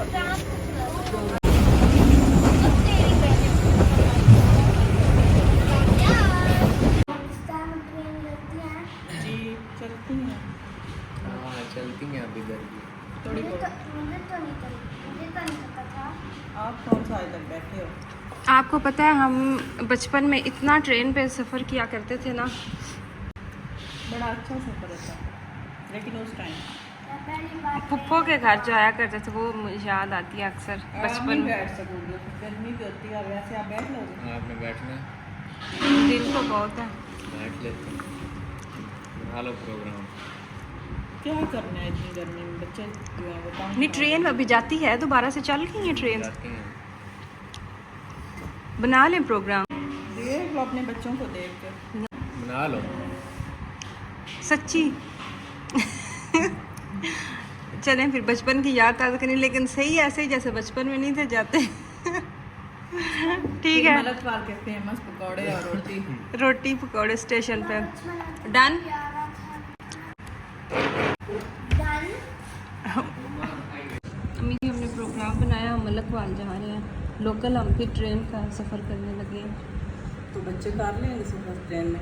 जी चलती हैं। हाँ चलती हैं अभी इधर भी। थोड़ी बहुत। मुझे तो नहीं पता था। आप कौन सा आज तक बैठे हो? आपको पता है हम बचपन में इतना ट्रेन पे सफ़र किया करते थे ना। बड़ा अच्छा सफ़र होता है, लेकिन उस टाइम पहली बार पुप्पो के घर जाया करते थे, वो मुझे याद आती है अक्सर आप बचपन नहीं में। बैठ सकोगे, गर्मी भी होती है। वैसे आप बैठ लोगे? आपने बैठना है, दिन तो बहुत है। बैठ लेते हैं, बना लो प्रोग्राम। क्या करना है इतनी गर्मी में? बच्चे जो हैं वो काम नहीं, ट्रेन अभी जाती है, दोबारा से चल रही है ट्रेन। जाती हैं। बना लें प्रोग्राम। देख लो अपने बच्चों को देख के। बना लो। सच्ची चलें फिर बचपन की याद ताज़ा करें, लेकिन सही ऐसे ही जैसे बचपन में नहीं थे जाते। ठीक है, मलक वाल के फेमस पकौड़े और रोटी। रोटी पकौड़े स्टेशन पे डन। अम्मी जी हमने प्रोग्राम बनाया, हम मलकवाल जा रहे हैं। लोकल हम फिर ट्रेन का सफ़र करने लगे हैं। तो बच्चे कर लेंगे सफर ट्रेन में,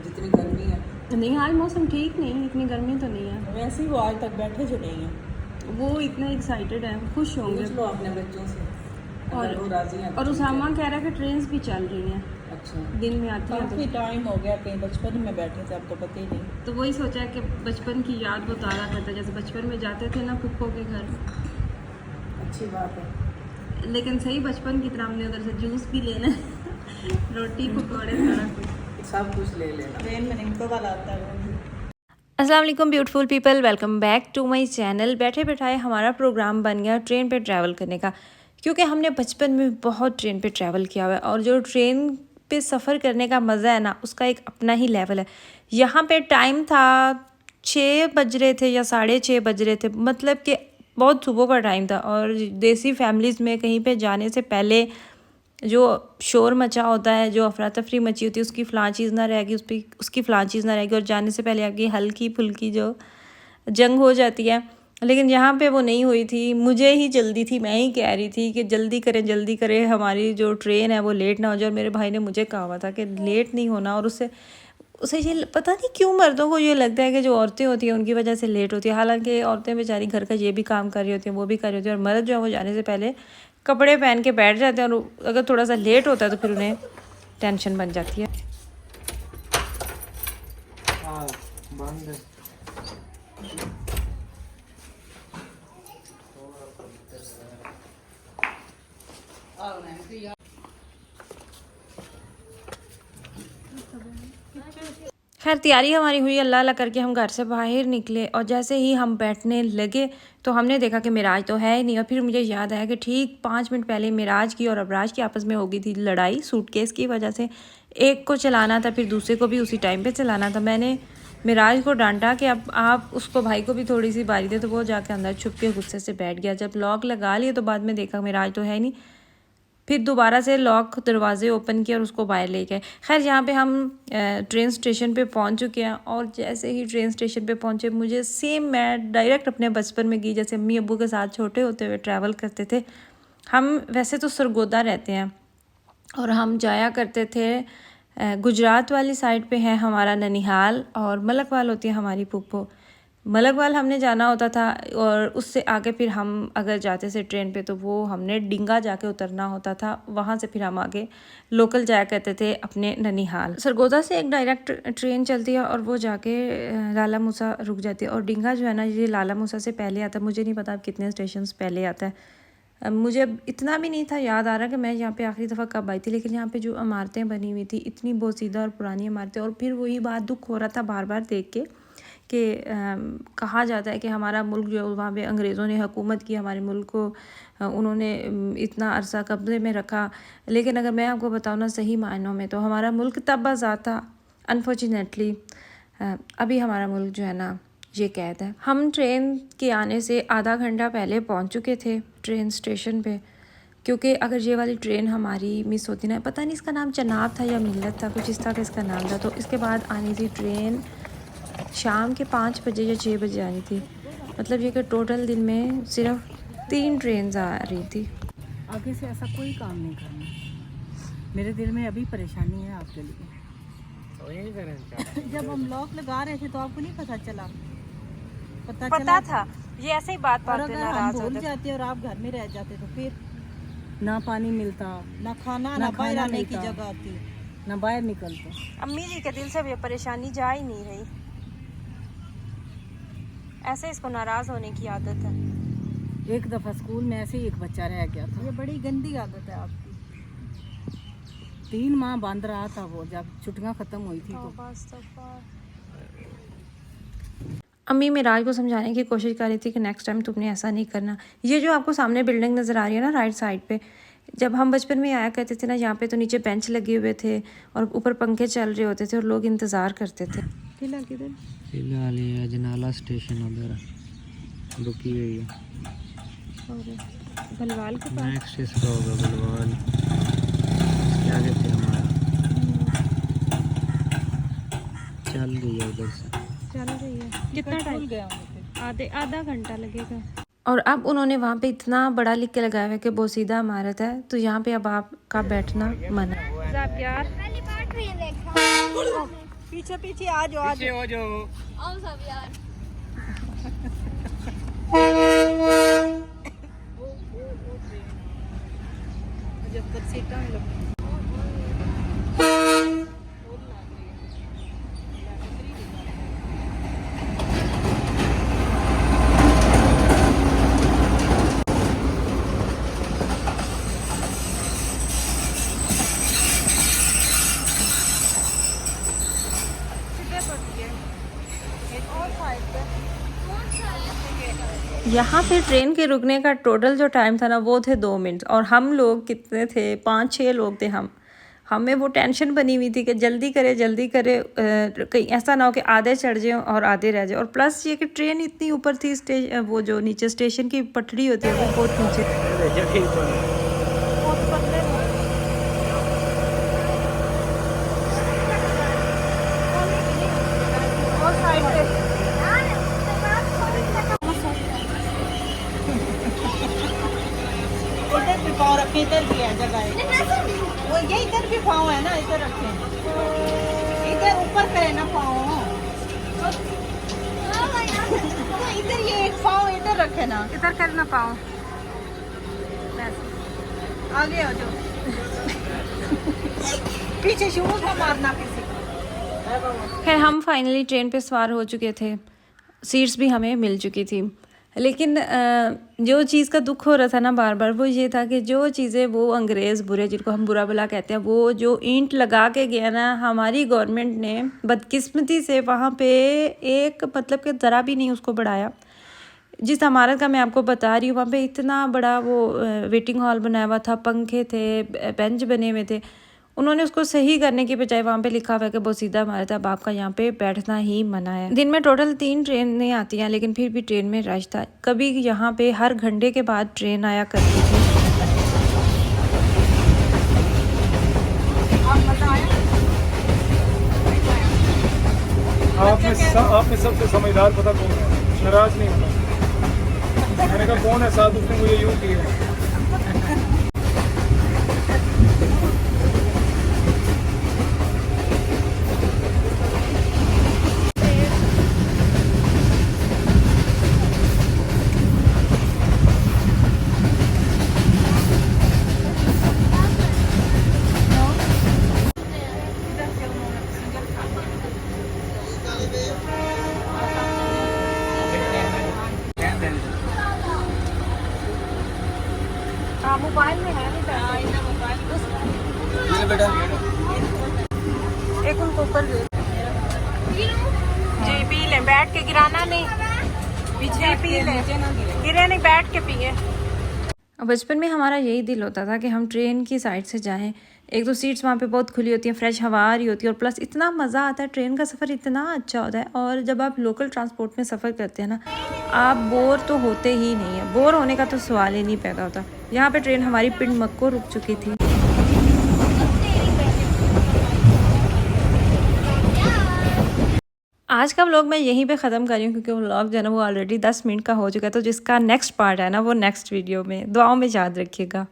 जितनी गर्मी है। नहीं, आज मौसम ठीक नहीं, इतनी गर्मी तो नहीं है। वैसे ही वो आज तक बैठे जो नहीं हैं। वो इतना एक्साइटेड है, खुश होंगे। पूछ लो अपने बच्चों से, अगर वो राजी हैं। और उसामा कह रहा है कि ट्रेन भी चल रही हैं, अच्छा, दिन में आती हैं। काफ़ी टाइम हो गया, कहीं बचपन में बैठे थे, अब तो पता ही नहीं। तो वही सोचा कि बचपन की याद वो ताज़ा करता है, जैसे बचपन में जाते थे ना पुप्पो के घर। अच्छी बात है। लेकिन सही बचपन की तरह हमने उधर से जूस भी लेना है, रोटी पकौड़े सारा कुछ। सब कुछ ले लेना। ट्रेन में निम्को वाला आता है वो। अस्सलाम वालेकुम beautiful people, welcome back to my channel. बैठे बैठाए हमारा प्रोग्राम बन गया ट्रेन पे ट्रैवल करने का, क्योंकि हमने बचपन में बहुत ट्रेन पे ट्रैवल किया हुआ है। और जो ट्रेन पे सफ़र करने का मज़ा है ना, उसका एक अपना ही लेवल है। यहाँ पे टाइम था 6 बज रहे थे या 6:30 बज रहे थे, मतलब कि बहुत सुबह का टाइम था। और देसी फैमिलीज़ में कहीं पे जाने से पहले जो शोर मचा होता है, जो अफरा तफरी मची होती है, उसकी फ़लाँ चीज़ ना रहेगी, उसकी फ़लाँ चीज़ ना रहेगी, और जाने से पहले आपकी हल्की फुल्की जो जंग हो जाती है। लेकिन यहाँ पे वो नहीं हुई थी। मुझे ही जल्दी थी, मैं ही कह रही थी कि जल्दी करें, हमारी जो ट्रेन है वो लेट ना हो जाए। और मेरे भाई ने मुझे कहा हुआ था कि लेट नहीं होना। और उसे ये पता नहीं क्यों मर्दों को ये लगता है कि जो औरतें होती हैं उनकी वजह से लेट होती है। हालांकि औरतें बेचारी घर का ये भी काम कर रही होती हैं, वो भी कर रही होती हैं। और मर्द जो है वो जाने से पहले कपड़े पहन के बैठ जाते हैं, और अगर थोड़ा सा लेट होता है तो फिर उन्हें टेंशन बन जाती है। हाँ बंद है। खैर तैयारी हमारी हुई, अल्लाह अल्लाह करके हम घर से बाहर निकले। और जैसे ही हम बैठने लगे तो हमने देखा कि मिराज तो है ही नहीं। और फिर मुझे याद आया कि ठीक 5 मिनट पहले मिराज की और अबराज की आपस में हो गई थी लड़ाई सूटकेस की वजह से। एक को चलाना था, फिर दूसरे को भी उसी टाइम पे चलाना था। मैंने मिराज को डांटा कि अब आप उसको भाई को भी थोड़ी सी बारी दे, तो वो जाके अंदर छुप के गुस्से से बैठ गया। जब लॉक लगा लिए तो बाद में देखा मिराज तो है ही नहीं। फिर दोबारा से लॉक दरवाजे ओपन किए और उसको बाहर ले गए। खैर यहाँ पे हम ट्रेन स्टेशन पे पहुँच चुके हैं। और जैसे ही ट्रेन स्टेशन पे पहुँचे, मुझे सेम मैं डायरेक्ट अपने बचपन में गई, जैसे अम्मी अब्बू के साथ छोटे होते हुए ट्रैवल करते थे। हम वैसे तो सरगोदा रहते हैं और हम जाया करते थे गुजरात वाली साइड पे है हमारा ननिहाल, और मलकवाल होती है हमारी पुप्पो। मलकवाल हमने जाना होता था, और उससे आगे फिर हम अगर जाते थे ट्रेन पे तो वो हमने डिंगा जाके उतरना होता था। वहाँ से फिर हम आगे लोकल जाया करते थे अपने ननिहाल। सरगोदा से एक डायरेक्ट ट्रेन चलती है और वो जाके लाला मूसा रुक जाती है। और डिंगा जो है ना, ये लाला मूसा से पहले आता है। मुझे नहीं पता अब कितने स्टेशन पहले आता है। मुझे अब इतना भी नहीं था याद आ रहा कि मैं यहाँ पे आखिरी दफ़ा कब आई थी। लेकिन यहाँ पे जो इमारतें बनी हुई थी, इतनी बोसीदा और पुरानी इमारतें। और फिर वही बात दुख हो रहा था बार बार देख के कि कहा जाता है कि हमारा मुल्क जो वहाँ पे अंग्रेज़ों ने हुकूमत की, हमारे मुल्क को उन्होंने इतना अरसा कब्ज़े में रखा। लेकिन अगर मैं आपको बताऊँ ना सही मायनों में, तो हमारा मुल्क तब आज़ाद था। अनफॉर्चुनेटली अभी हमारा मुल्क जो है ना ये कैद है। हम ट्रेन के आने से आधा घंटा पहले पहुँच चुके थे ट्रेन स्टेशन पे, क्योंकि अगर ये वाली ट्रेन हमारी मिस होती ना, पता नहीं इसका नाम चनाब था या मिल्लत था, कुछ इस तरह का इसका नाम था। तो इसके बाद आनी थी ट्रेन शाम के 5 बजे या 6 बजे आनी थी। मतलब ये कि टोटल दिन में सिर्फ 3 ट्रेन आ रही थी। आगे से ऐसा कोई काम नहीं करना। मेरे दिल में अभी परेशानी है आपके लिए। जब हम लॉक लगा रहे थे तो आपको नहीं पता चला? पता था, ये ऐसे ही बात और अगर हम भूल जाते और आप घर में रह जाते तो फिर ना पानी मिलता, ना खाना, ना बाहर आने की जगह आती, ना बाहर निकलते। अम्मी जी के दिल से ये परेशानी जा ही नहीं रही। ऐसे इसको नाराज होने की आदत है। एक दफ़ा स्कूल में ऐसे ही एक बच्चा रह गया था। ये बड़ी गंदी आदत है आपकी। 3 माह बंद रहा था वो, जब छुट्टियां ख़त्म हुई थी तो। अम्मी मिराज को समझाने की कोशिश कर रही थी कि नेक्स्ट टाइम तुमने ऐसा नहीं करना। ये जो आपको सामने बिल्डिंग नज़र आ रही है ना राइट साइड पे, जब हम बचपन में आया करते थे ना, यहाँ पे तो नीचे बेंच लगे हुए थे और ऊपर पंखे चल रहे होते थे और लोग इंतज़ार करते थे। किला किधर? फिलहाल ये अजनाला स्टेशन उधर रुकी हुई है। भलवाल के पास नेक्स्ट इसका होगा बलवाल, इसके आगे थे हमारा। चल गई है उधर से, चल रही है। कितना टाइम गया? आधा घंटा लगेगा। और अब उन्होंने वहाँ पे इतना बड़ा लिख के लगाया हुआ है कि बोसीदा इमारत है, तो यहाँ पे अब आपका बैठना मना है। प्यार पहली बार ट्रेन देखा। पीछे पीछे आ जाओ, आ जाओ। हो जो आओ सब यार। जब तक सीटा मिलो। यहाँ पे ट्रेन के रुकने का टोटल जो टाइम था ना वो थे 2 मिनट, और हम लोग कितने थे, 5-6 लोग थे। हमें वो टेंशन बनी हुई थी कि जल्दी करे कहीं ऐसा ना हो कि आधे चढ़ जाएं और आधे रह जाए। और प्लस ये कि ट्रेन इतनी ऊपर थी, वो जो नीचे स्टेशन की पटड़ी होती है वो बहुत नीचे। इधर भी पाँव रखे, इधर भी है जगह है। वो ये इधर भी पाँव है ना, इधर रखे, इधर ऊपर करे ना पाँव। इधर ये एक पाँव इधर रखे ना, इधर करना पाओ, आगे आ जाओ। पीछे शूज ना मारना किसी को। खैर हम फाइनली ट्रेन पे सवार हो चुके थे, सीट्स भी हमें मिल चुकी थी। लेकिन जो चीज़ का दुख हो रहा था ना बार बार, वो ये था कि जो चीज़ें वो अंग्रेज़ बुरे, जिनको हम बुरा भला कहते हैं, वो जो ईंट लगा के गया ना हमारी गवर्नमेंट ने, बदकिस्मती से वहाँ पे एक मतलब कि ज़रा भी नहीं उसको बढ़ाया। जिस इमारत का मैं आपको बता रही हूँ, वहाँ पे इतना बड़ा वो वेटिंग हॉल बनाया हुआ था, पंखे थे, बेंच बने हुए थे। उन्होंने उसको सही करने की बजाय वहाँ पे लिखा हुआ है कि बोसीदा इमारत है, अब आपका यहाँ पे बैठना ही मना है। दिन में टोटल 3 ट्रेनें आती हैं, लेकिन फिर भी ट्रेन में रश था। कभी यहाँ पे हर घंटे के बाद ट्रेन आया करती थी। आप में सबसे समझदार पता कौन है? नाराज नहीं होना। मैंने कहा कौन है साथ, उसने मुझे यूँ किया। मोबाइल में है एक उनको ऊपर दे जी, पी लें बैठ के, गिराना नहीं, पीछे पी लें, गिरे नहीं, बैठ के पिए। बचपन में हमारा यही दिल होता था कि हम ट्रेन की साइड से जाएं। एक तो सीट्स वहाँ पे बहुत खुली होती हैं, फ्रेश हवा आ रही होती है, और प्लस इतना मज़ा आता है। ट्रेन का सफ़र इतना अच्छा होता है। और जब आप लोकल ट्रांसपोर्ट में सफ़र करते हैं ना, आप बोर तो होते ही नहीं है, बोर होने का तो सवाल ही नहीं पैदा होता। यहाँ पे ट्रेन हमारी पिंड मक्को रुक चुकी थी। आज का व्लॉग मैं यहीं पे ख़त्म कर रही हूँ क्योंकि व्लॉग जो है ना वो ऑलरेडी 10 मिनट का हो चुका है। तो जिसका नेक्स्ट पार्ट है ना वो नेक्स्ट वीडियो में, दुआओं में याद रखिएगा।